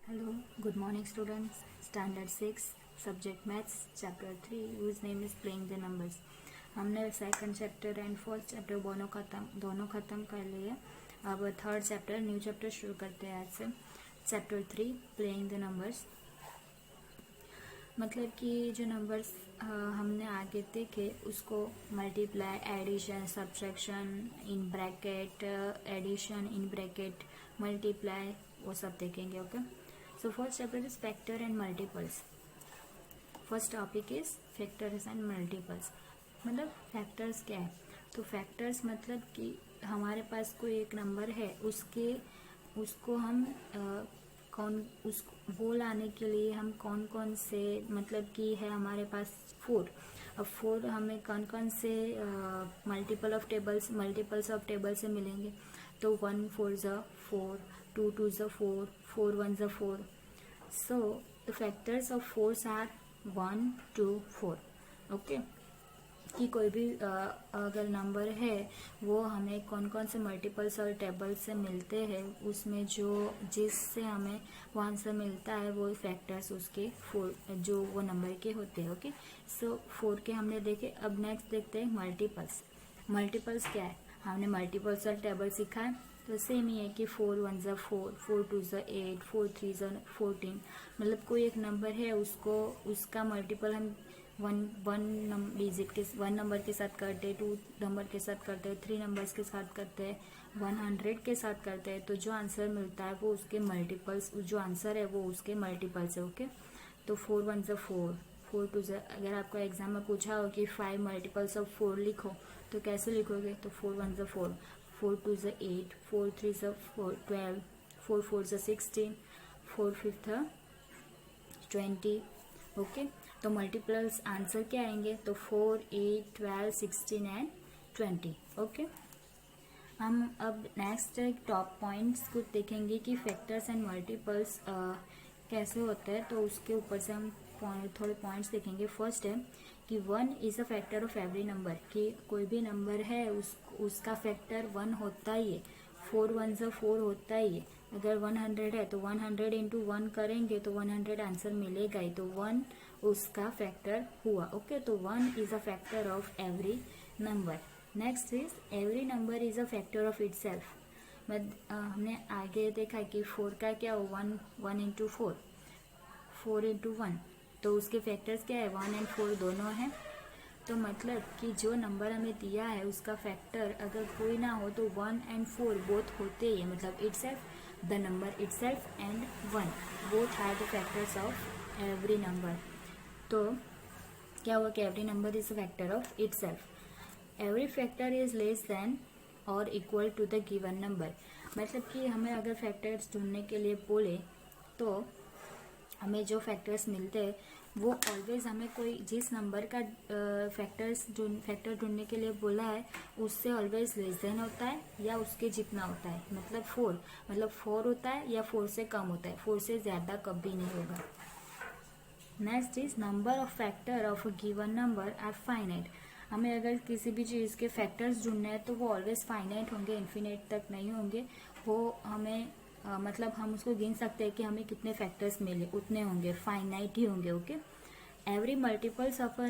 Hello, good morning students. Standard 6, subject maths, chapter 3, whose name is playing the numbers. हमने second chapter and fourth chapter दोनों खत्म कर लिए. अब third chapter new chapter शुरू करते हैं आज से. Chapter 3, playing the numbers. मतलब कि जो नंबर्स हमने आगे देखे उसको multiply, addition, subtraction, in bracket, addition in bracket, multiply, वो सब देखेंगे. Okay. So first chapter is factor and multiples. First topic is factors and multiples. मतलब factors क्या है? तो factors मतलब कि हमारे पास कोई एक नंबर है, उसको हम वो लाने के लिए हम कौन कौन से, मतलब कि है हमारे पास 4. अब 4 हमें कौन कौन से मल्टीपल्स ऑफ टेबल से मिलेंगे. तो 1 4 ज़ 4, 2 2 ज़ 4, 4 1 ज़ 4. So the factors of 4s are 1 2 4. Okay. कि कोई भी अगर नंबर है वो हमें कौन कौन से मल्टीपल्स और टेबल से मिलते हैं, उसमें जिससे हमें वो आंसर मिलता है वो फैक्टर्स उसके 4 जो वो नंबर के होते हैं. ओके. सो 4 के हमने देखे. अब नेक्स्ट देखते हैं मल्टीपल्स. मल्टीपल्स क्या है? हमने मल्टीपल्स और टेबल सीखा है. तो सेम ही है कि 4 1 ज़ 4, 4 2 ज़ 8, 4 3 ज़ 14. मतलब कोई एक नंबर है उसका मल्टीपल हम वन नंबर के साथ करते हैं, 2 नंबर के साथ करते हैं, 3 नंबर्स के साथ करते हैं, 100 के साथ करते हैं. तो जो आंसर मिलता है वो उसके मल्टीपल्स, जो आंसर है वो उसके मल्टीपल्स है. ओके. तो 4 1 ज़ 4, 4 2 ज़, अगर आपको एग्जाम में पूछा हो कि 5 मल्टीपल्स ऑफ 4 लिखो तो कैसे लिखोगे? तो 4 1 ज़ 4, 4 2 ज़ 8, 4 3 ज़ 12, 4 4 ज़ 16, 4 5 20. ओके. तो मल्टीपल्स आंसर क्या आएंगे? तो 4 8 12 16 एंड 20. ओके. हम अब नेक्स्ट टॉप पॉइंट्स कुछ देखेंगे कि फैक्टर्स एंड मल्टीपल्स कैसे होते हैं. तो उसके ऊपर से हम थोड़े पॉइंट्स देखेंगे. फर्स्ट है कि 1 is a factor of every number. कि कोई भी नंबर है उसका फैक्टर 1 होता ही है. 4 1 ज़ 4 होता ही है. अगर 100 है तो 100 इंटू 1 करेंगे तो 100 आंसर मिलेगा ही. तो 1 उसका फैक्टर हुआ. ओके. तो 1 is a factor of every number. Next is every number is a factor of itself. हमने आगे देखा कि 4 का क्या हो, 1 इंटू 4, 4 इंटू 1. तो उसके फैक्टर्स क्या है? 1 एंड 4 दोनों हैं. तो मतलब कि जो नंबर हमें दिया है उसका फैक्टर अगर कोई ना हो तो 1 एंड 4 बोथ होते ही है. मतलब itself, the number itself and 1 both are the factors of every number. तो क्या हुआ कि every number is a factor of itself. Every factor is less than और equal to the given number. मतलब कि हमें अगर फैक्टर्स ढूंढने के लिए बोले तो हमें जो फैक्टर्स मिलते हैं वो ऑलवेज हमें कोई जिस नंबर का फैक्टर ढूंढने के लिए बोला है उससे ऑलवेज लेस देन होता है या उसके जितना होता है. मतलब 4 होता है या 4 से कम होता है. 4 से ज़्यादा कभी नहीं होगा. Next is number of factor of a given number are finite. हमें अगर किसी भी चीज़ के फैक्टर्स ढूंढने हैं तो वो ऑलवेज फाइनाइट होंगे, इन्फिनिट तक नहीं होंगे. वो हमें मतलब हम उसको गिन सकते हैं कि हमें कितने फैक्टर्स मिले, उतने होंगे, फाइनाइट ही होंगे. Okay. Every multiples of a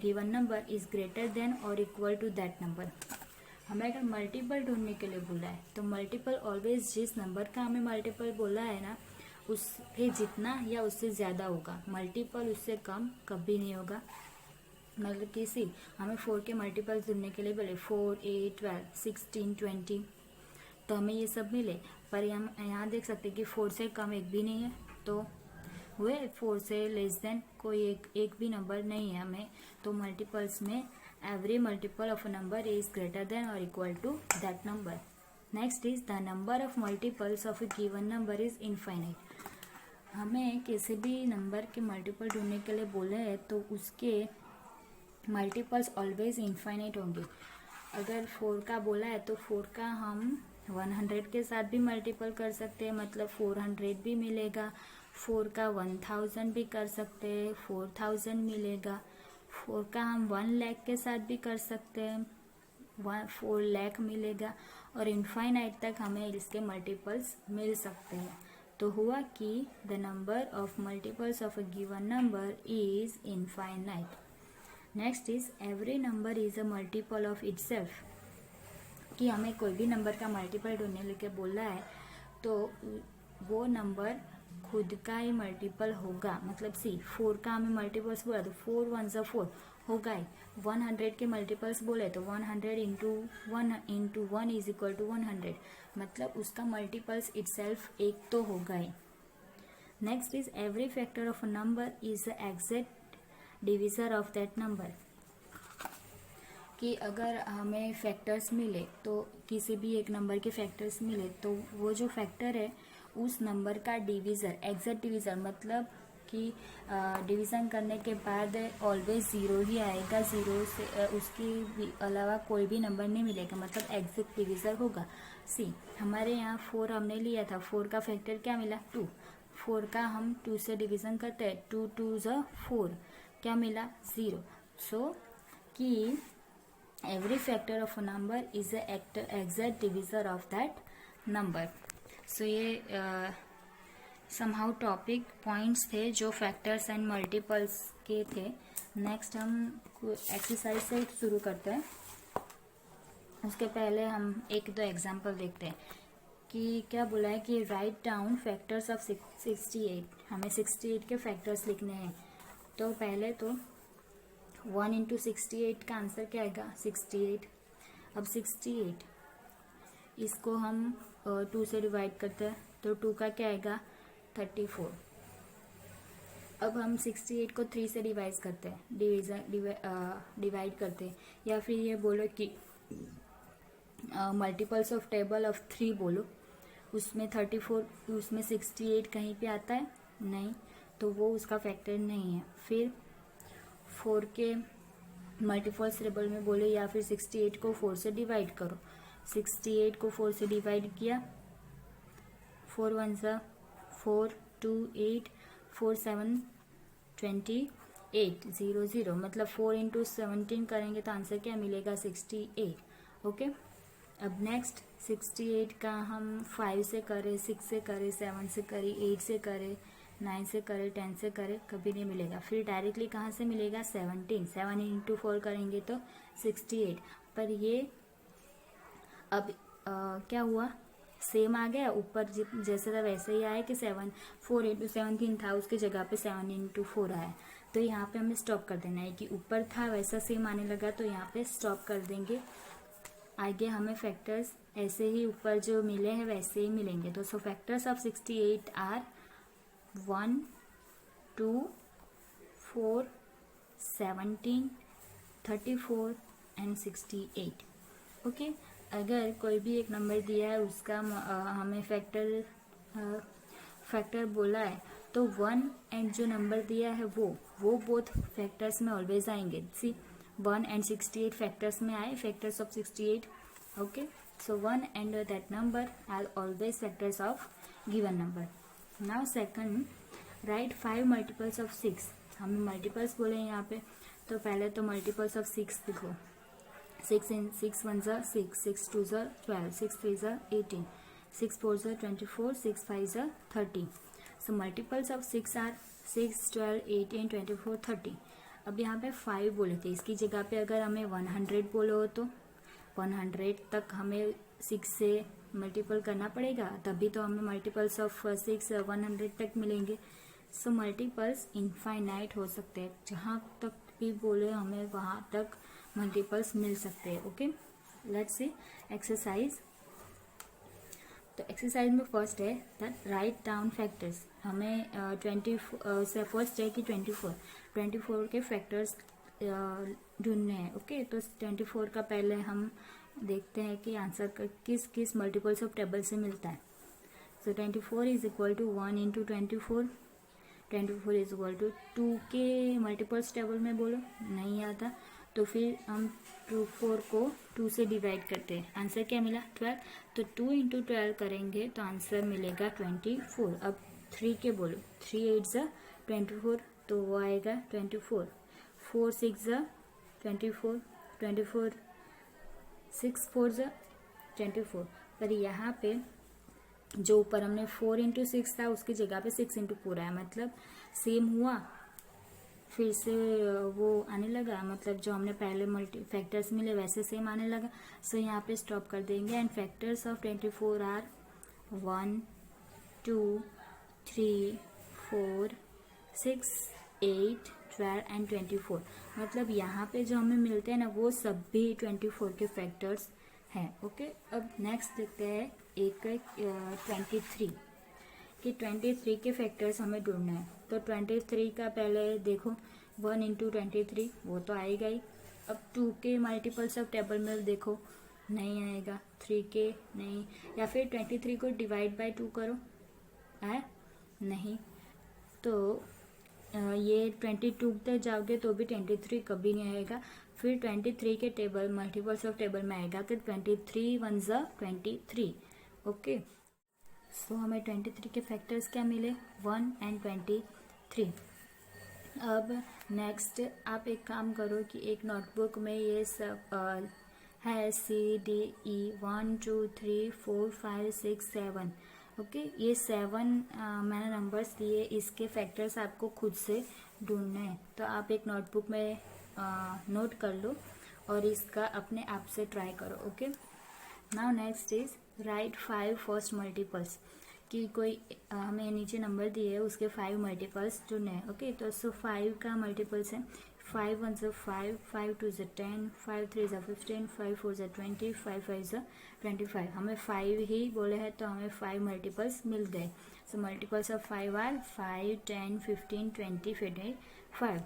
given number is greater than और इक्वल टू दैट नंबर. हमें अगर मल्टीपल ढूंढने के लिए बोला है तो मल्टीपल ऑलवेज जिस नंबर का हमें मल्टीपल बोला है ना उससे जितना या उससे ज़्यादा होगा. मल्टीपल उससे कम कभी नहीं होगा. मतलब किसी हमें 4 के मल्टीपल्स ढूंढने के लिए बोले 4 8 12 16 20 तो हमें ये सब मिले. पर हम यहाँ देख सकते हैं कि 4 से कम एक भी नहीं है. तो हुए 4 से लेस देन कोई एक भी नंबर नहीं है हमें. तो मल्टीपल्स में every multiple of a number is greater than और equal to that number. Next is the number of multiples of a given number is infinite. हमें किसी भी नंबर के मल्टीपल ढूंढने के लिए बोले हैं तो उसके मल्टीपल्स ऑलवेज इनफाइनाइट होंगे. अगर 4 का बोला है तो 4 का हम 100 के साथ भी मल्टीपल कर सकते हैं. मतलब 400 भी मिलेगा. 4 का 1000 भी कर सकते हैं, 4000 मिलेगा. 4 का हम 1 लाख के साथ भी कर सकते हैं, 4 लाख मिलेगा. और इनफाइनाइट तक हमें इसके मल्टीपल्स मिल सकते हैं. तो हुआ कि the number of multiples of a given number is infinite. Next is every number is a multiple of itself, कि हमें कोई भी नंबर का मल्टीपल ढूंढने लेके बोल रहा है तो वो नंबर खुद का ही मल्टीपल होगा। मतलब सी 4 का हमें मल्टीपल्स बोला तो 4 वन ज़ा 4 होगा ही। 100 के मल्टीपल्स बोले तो 100 into one is equal to 100, मतलब उसका मल्टीपल्स इटसेल्फ एक तो होगा ही। Next is every factor of a number is the exact divisor of that number, कि अगर हमें फैक्टर्स मिले तो किसी भी एक नंबर के फैक्टर्स मिले तो वो जो फैक्टर है उस नंबर का डिवीज़र, एग्जैक्ट डिवीज़र, मतलब कि डिवीज़न करने के बाद ऑलवेज ज़ीरो ही आएगा, ज़ीरो से उसके अलावा कोई भी नंबर नहीं मिलेगा, मतलब एग्जैक्ट डिवीज़र होगा। सी हमारे यहाँ 4 हमने लिया था, 4 का फैक्टर क्या मिला 2, 4 का हम 2 से डिवीज़न करते हैं, 2 2 ज़ा 4, क्या मिला 0। सो कि every factor of a number is the exact divisor of that number। so ये somehow टॉपिक पॉइंट्स थे जो फैक्टर्स एंड मल्टीपल्स के थे। नेक्स्ट हम एक्सरसाइज से शुरू करते हैं। उसके पहले हम एक दो एग्जांपल देखते हैं कि क्या बोला है कि राइट डाउन फैक्टर्स ऑफ 68। हमें 68 के फैक्टर्स लिखने हैं। तो पहले तो 1 इंटू 68 का आंसर क्या आएगा 68। अब 68 इसको हम 2 से डिवाइड करते हैं तो 2 का क्या आएगा 34। अब हम 68 को 3 से डिवाइड करते हैं, डिवाइड करते हैं, या फिर ये बोलो कि मल्टीपल्स ऑफ टेबल ऑफ 3 बोलो, उसमें 34 उसमें 68 कहीं पे आता है नहीं, तो वो उसका फैक्टर नहीं है। फिर 4 के मल्टीपल्स टेबल में बोले या फिर 68 को 4 से डिवाइड करो, 68 को 4 से डिवाइड किया, 4 वन ज़ा 4, 2 8, 4 7 28 0 0, मतलब 4 इंटू 17 करेंगे तो आंसर क्या मिलेगा 68। ओके, अब नेक्स्ट 68 का हम 5 से करें, 6 से करें, 7 से करें, 8 से करें, 9 से करे, 10 से करे, कभी नहीं मिलेगा। फिर डायरेक्टली कहाँ से मिलेगा 17, 7 इंटू 4 करेंगे तो 68। पर ये अब क्या हुआ सेम आ गया, ऊपर जैसे था वैसे ही आया कि 4 इंटू 17 था, उसकी जगह पे 7 इंटू 4 आया। तो यहाँ पे हमें स्टॉप कर देना है कि ऊपर था वैसा सेम आने लगा, तो यहाँ पे स्टॉप कर देंगे। आगे हमें फैक्टर्स ऐसे ही ऊपर जो मिले हैं वैसे ही मिलेंगे। तो so factors of 68 are 1 2 4 17 34 and 68। Okay, अगर कोई भी एक नंबर दिया है उसका हमें फैक्टर बोला है तो 1 एंड जो नंबर दिया है वो बोथ फैक्टर्स में ऑलवेज आएंगे। सी 1 एंड 68 फैक्टर्स में आए, factors of 68। Okay, so 1 and that number are always factors of given number. Now second, write 5 multiples of 6। हमें मल्टीपल्स बोले यहाँ पे, तो पहले तो मल्टीपल्स ऑफ 6 लिखो। 6 वन ज़ा 6, 6 टू ज़ा 12, 6 3 ज़ा 18, 6 4 ज़ा 24, 6 5 ज़ा 30। सो मल्टीपल्स ऑफ 6 आर 6 12 18 24 30। अब यहाँ पे 5 बोले थे, इसकी जगह पे अगर हमें 100 बोलो तो 100 तक हमें 6 से मल्टीपल करना पड़ेगा, तभी तो हमें मल्टीपल्स ऑफ 6 100 तक मिलेंगे। सो मल्टीपल्स इनफाइनाइट हो सकते हैं, जहाँ तक भी बोले हमें वहाँ तक मल्टीपल्स मिल सकते हैं। Okay, let's see exercise. तो एक्सरसाइज में फर्स्ट है दैट राइट डाउन फैक्टर्स। हमें फर्स्ट है कि 24 के फैक्टर्स ढूंढने हैं। ओके, तो 24 का पहले हम देखते हैं कि आंसर किस किस मल्टीपल्स ऑफ टेबल से मिलता है। So 24 is equal to 1 into 24, 24 is equal to 2 के मल्टीपल्स टेबल में बोलो नहीं आता, तो फिर हम 4 को 2 से डिवाइड करते हैं, आंसर क्या मिला 12। तो 2 इंटू 12 करेंगे तो आंसर मिलेगा 24। अब 3 के बोलो, 3 8 ज़ा 24, तो वो आएगा 24। 4 6 ज़ा 24, 6 4 ज़ा 24। पर यहाँ पे जो ऊपर हमने 4 इंटू 6 था उसकी जगह पे 6 इंटू 4 आया, मतलब सेम हुआ, फिर से वो आने लगा, मतलब जो हमने पहले मल्टी फैक्टर्स मिले वैसे सेम आने लगा। सो यहाँ पे स्टॉप कर देंगे। And factors of 24 are 1 2 3 4 6 8 12 and 24। मतलब यहाँ पे जो हमें मिलते हैं ना वो सभी 24 के फैक्टर्स हैं। ओके, अब नेक्स्ट देखते हैं एक 23 कि 23 के फैक्टर्स हमें ढूंढना है। तो 23 का पहले देखो 1 इंटू 23 वो तो आएगा ही। अब 2 के मल्टीपल्स ऑफ टेबल में देखो, नहीं आएगा। 3 के नहीं, या फिर 23 को डिवाइड बाय 2 करो, है नहीं। तो ये 22 तक जाओगे तो भी 23 कभी नहीं आएगा। फिर 23 के टेबल मल्टीपल्स ऑफ टेबल में आएगा कि 23 1 ज़ा 23। ओके, सो हमें 23 के फैक्टर्स क्या मिले, 1 एंड 23। अब नेक्स्ट आप एक काम करो कि एक नोटबुक में ये सब है CDE 1 2 3 4 5 6 7। ओके, ये 7 मैंने नंबर्स दिए, इसके फैक्टर्स आपको खुद से ढूंढने हैं। तो आप एक नोटबुक में नोट कर लो और इसका अपने आप से ट्राई करो। Okay, now next is right 5 first multiples, कि कोई हमें नीचे नंबर दिए है उसके 5 मल्टीपल्स ढूंढने हैं। ओके, तो 5 का मल्टीपल्स है 5 1 ज़ा 5, 5 2 ज़ा 10, 5 3 ज़ा 15, 5 4 ज़ा 20, 5 5 ज़ा 25। हमें 5 ही बोले हैं तो हमें 5 मल्टीपल्स मिल गए। सो मल्टीपल्स ऑफ 5 आर 5 10 15 20 25।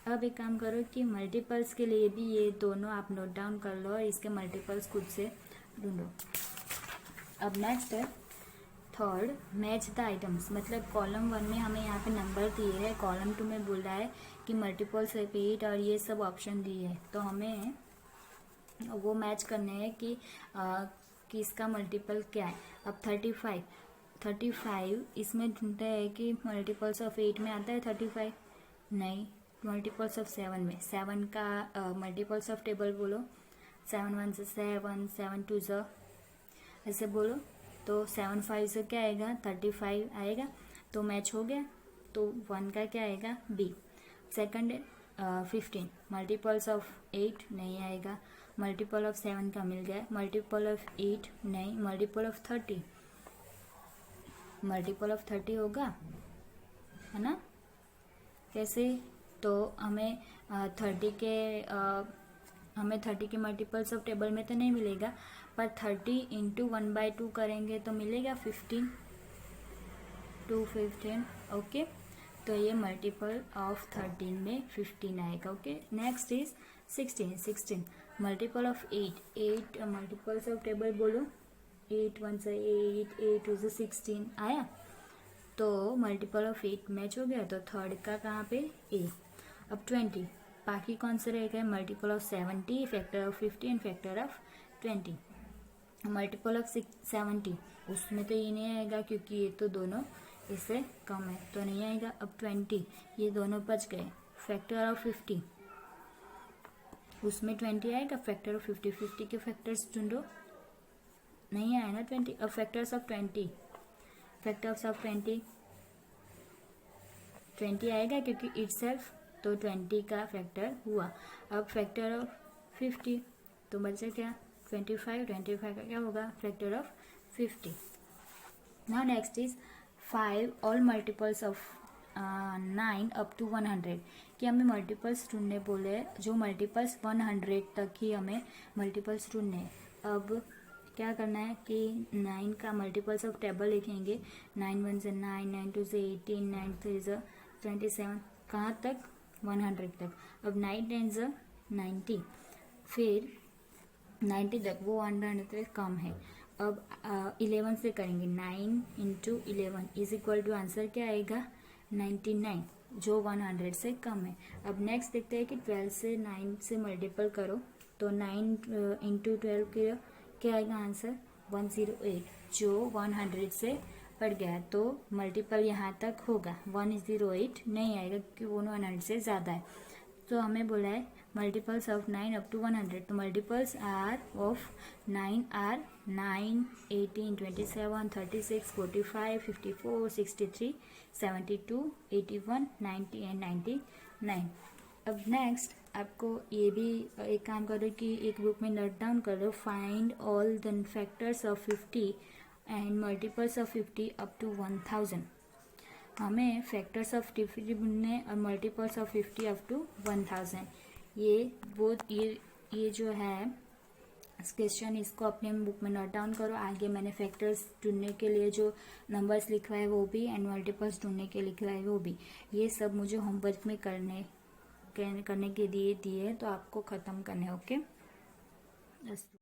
अब एक काम करो कि मल्टीपल्स के लिए भी ये दोनों आप नोट डाउन कर लो और इसके मल्टीपल्स खुद से ढूंढो। अब नेक्स्ट है थर्ड, मैच द आइटम्स। मतलब कॉलम 1 में हमें यहाँ पे नंबर दिए हैं, कॉलम 2 में बोल रहा है कि मल्टीपल्स रिपीट और ये सब ऑप्शन दिए है, तो हमें वो मैच करने हैं कि इसका मल्टीपल क्या है। अब 35 इसमें ढूंढते हैं कि मल्टीपल्स ऑफ 8 में आता है 35, नहीं। मल्टीपल्स ऑफ 7 में, 7 का मल्टीपल्स ऑफ टेबल बोलो, 7 1 से 7, 7 2 से ऐसे बोलो, तो 7 5 से क्या आएगा 35 आएगा, तो मैच हो गया। तो 1 का क्या आएगा बी। सेकंड 15 मल्टीपल्स ऑफ 8 नहीं आएगा, मल्टीपल ऑफ 7 का मिल गया, मल्टीपल ऑफ 8 नहीं, मल्टीपल ऑफ 30, मल्टीपल ऑफ 30 होगा, है ना। कैसे, तो हमें 30 के मल्टीपल्स ऑफ टेबल में तो नहीं मिलेगा, पर 30 इंटू 1/2 करेंगे तो मिलेगा 15, 2 15। ओके, तो ये मल्टीपल ऑफ 13 में 15 आएगा। Okay, next is 16 multiple of 8 multiples of table बोलो, 8 1 से 8, 8 2 से 16 आया, तो मल्टीपल ऑफ 8 मैच हो गया। तो थर्ड का कहाँ पे ए। अब 20 बाकी कौन से रह गए, multiple of 70, factor of 50 and factor of 20। Multiple of 70 उसमें तो ये नहीं आएगा क्योंकि ये तो दोनों इससे कम है, तो नहीं आएगा। अब 20 ये दोनों बच गए। फैक्टर ऑफ 50 उसमें 20 आएगा, फैक्टर ऑफ 50, 50 के फैक्टर्स ढूंढो, नहीं आया ना 20। अब फैक्टर्स ऑफ 20, फैक्टर्स ऑफ 20 आएगा क्योंकि इटसेल्फ, तो 20 का फैक्टर हुआ। अब फैक्टर ऑफ 50 तो बचा क्या 25 का क्या होगा factor of 50। Now next is 5 all multiples of 9 up to 100, कि हमें मल्टीपल्स ढूंढने बोले जो मल्टीपल्स 100 तक ही हमें मल्टीपल्स ढूंढने। अब क्या करना है कि 9 का मल्टीपल्स ऑफ टेबल लिखेंगे, 9 1 से 9, 9 2 से 18, 9 3 से 27, कहाँ तक 100 तक। अब 9 10 से 90, फिर 90 तक, वो 100 से कम है। अब 11 से करेंगे, 9 into 11 is equal to answer क्या आएगा 99, जो 100 से कम है। अब नेक्स्ट देखते हैं कि 12 से 9 से मल्टीपल करो, तो 9 इंटू 12 क्या आएगा आंसर 108, जो 100 से बढ़ गया, तो मल्टीपल यहाँ तक होगा। 108 नहीं आएगा क्योंकि वो 100 से ज़्यादा है। तो हमें बोला है मल्टीपल्स ऑफ 9 अप टू 100. तो multiples are of 9 are 9, 18, 27, 36, 45, 54, 63, 72, 81, 90 and 99. अब नेक्स्ट आपको ये भी एक काम करो कि एक बुक में नोट डाउन करो, find all the factors of 50 and multiples of 50 up to 1000. हमें फैक्टर्स ऑफ 50 ढूंढने और मल्टीपल्स ऑफ 50 अप टू 1000. ये जो है क्वेश्चन, इसको अपने बुक में नोट डाउन करो. आगे मैंने फैक्टर्स ढूंढने के लिए जो नंबर्स लिखा है वो भी, एंड मल्टीपल्स ढूंढने के लिखा है वो भी. ये सब मुझे होमवर्क में करने के लिए दिए तो आपको ख़त्म करने. ओके.